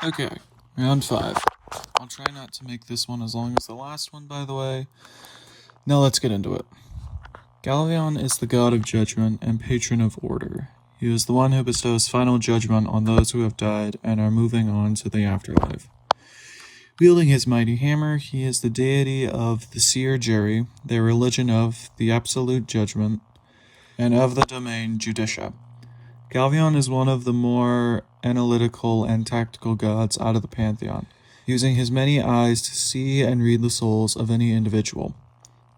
Okay, round 5. I'll try not to make this one as long as the last one, by the way. Now let's get into it. Galleon is the god of judgment and patron of order. He is the one who bestows final judgment on those who have died and are moving on to the afterlife. Wielding his mighty hammer, he is the deity of the seer jury, their religion of the absolute judgment, and of the domain judicia. Galveon is one of the more analytical and tactical gods out of the pantheon, using his many eyes to see and read the souls of any individual.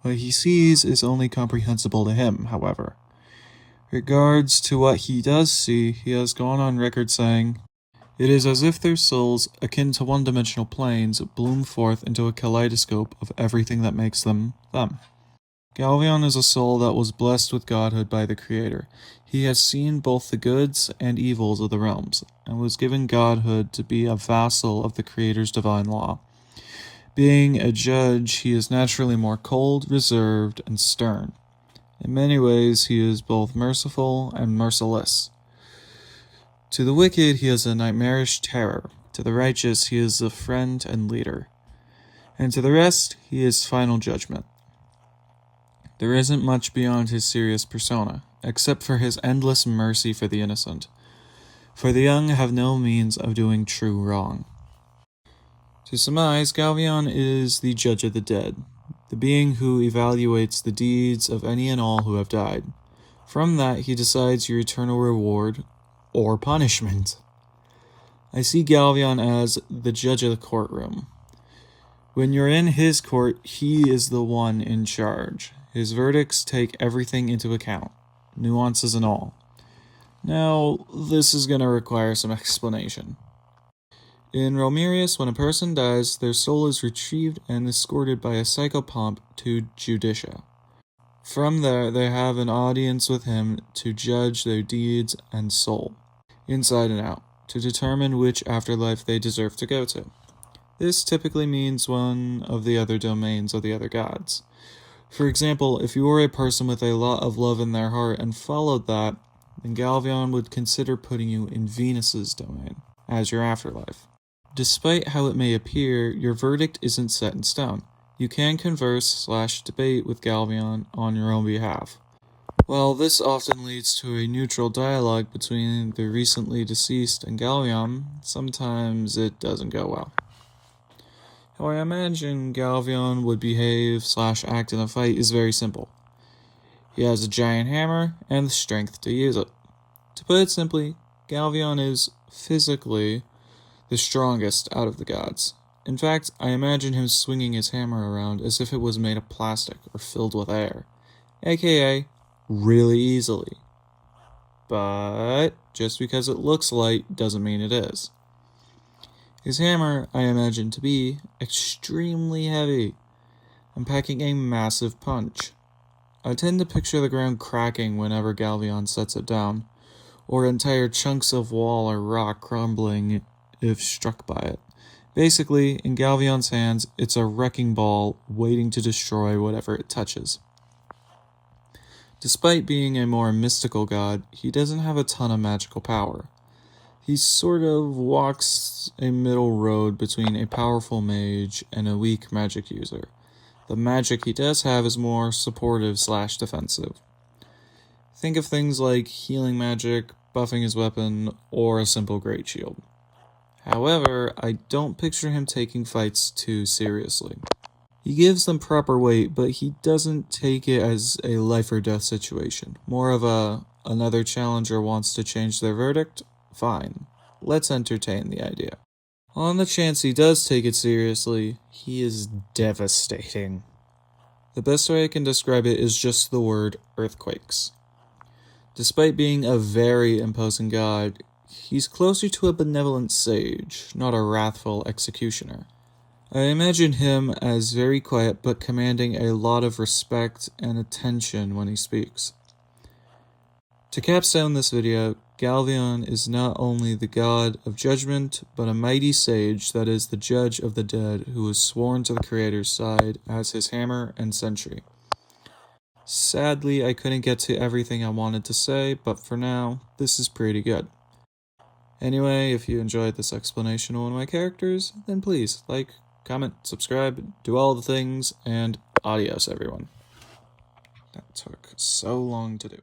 What he sees is only comprehensible to him, however. Regards to what he does see, he has gone on record saying, "It is as if their souls, akin to one-dimensional planes, bloom forth into a kaleidoscope of everything that makes them, them." Galveon is a soul that was blessed with godhood by the Creator. He has seen both the goods and evils of the realms, and was given godhood to be a vassal of the Creator's divine law. Being a judge, he is naturally more cold, reserved, and stern. In many ways, he is both merciful and merciless. To the wicked, he is a nightmarish terror. To the righteous, he is a friend and leader. And to the rest, he is final judgment. There isn't much beyond his serious persona, except for his endless mercy for the innocent. For the young have no means of doing true wrong. To surmise, Galveon is the judge of the dead, the being who evaluates the deeds of any and all who have died. From that, he decides your eternal reward or punishment. I see Galveon as the judge of the courtroom. When you're in his court, he is the one in charge. His verdicts take everything into account, nuances and all. Now, this is going to require some explanation. In Realmirius, when a person dies, their soul is retrieved and escorted by a psychopomp to Judicia. From there, they have an audience with him to judge their deeds and soul, inside and out, to determine which afterlife they deserve to go to. This typically means one of the other domains of the other gods. For example, if you were a person with a lot of love in their heart and followed that, then Galveon would consider putting you in Venus's domain as your afterlife. Despite how it may appear, your verdict isn't set in stone. You can converse/debate with Galveon on your own behalf. While this often leads to a neutral dialogue between the recently deceased and Galleon, sometimes it doesn't go well. How I imagine Galveon would behave/act in a fight is very simple. He has a giant hammer and the strength to use it. To put it simply, Galveon is physically the strongest out of the gods. In fact, I imagine him swinging his hammer around as if it was made of plastic or filled with air, aka really easily. But just because it looks light doesn't mean it is. His hammer, I imagine to be extremely heavy and packing a massive punch. I tend to picture the ground cracking whenever Galveon sets it down, or entire chunks of wall or rock crumbling if struck by it. Basically, in Galveon's hands, it's a wrecking ball waiting to destroy whatever it touches. Despite being a more mystical god, he doesn't have a ton of magical power. He sort of walks a middle road between a powerful mage and a weak magic user. The magic he does have is more supportive/defensive. Think of things like healing magic, buffing his weapon, or a simple great shield. However, I don't picture him taking fights too seriously. He gives them proper weight, but he doesn't take it as a life or death situation. More of another challenger wants to change their verdict? Fine. Let's entertain the idea. On the chance he does take it seriously, he is devastating. The best way I can describe it is just the word earthquakes. Despite being a very imposing god, he's closer to a benevolent sage, not a wrathful executioner. I imagine him as very quiet but commanding a lot of respect and attention when he speaks. To capstone this video, Galveon is not only the god of judgment, but a mighty sage that is the judge of the dead who was sworn to the Creator's side as his hammer and sentry. Sadly, I couldn't get to everything I wanted to say, but for now, this is pretty good. Anyway, if you enjoyed this explanation of one of my characters, then please like, comment, subscribe, do all the things, and adios everyone. That took so long to do.